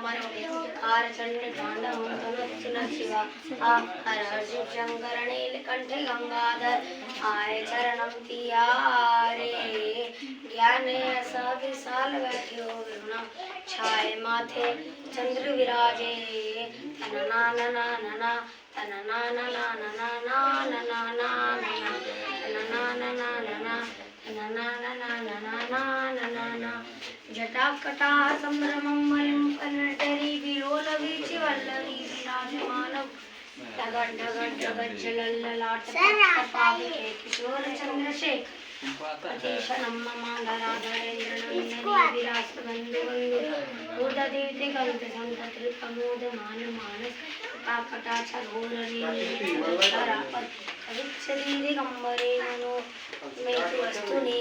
मनो कारचंड तांडवं तनोत्सु नः शिवा हर हर शिव शंकर नीलकंठ गंगाधर आए चरणम तियारे ज्ञान रस विशाल बैठ्यो विरुणा छाए माथे चंद्र विराजे तनना नना नना तनना नना नना नना नना जटाकटा संभ्रमं मलिं कनटरी विलोलवीचि वल्लवी विराजमानौ ढगढ ढगढ ढगढ जलल्ललाट पाविके किशोर चंद्रशेखर अतीशनं ममाधराधरेन्द्रनन्दनी विलासबन्धुबन्धु ऊर्ध्वदीप्तिकल्पितसन्ततृप्रमोदमानमानस कटाक्षघोरनीलकरापत् कविच्छलीदिगम्बरे मनो मे तु वस्तुनि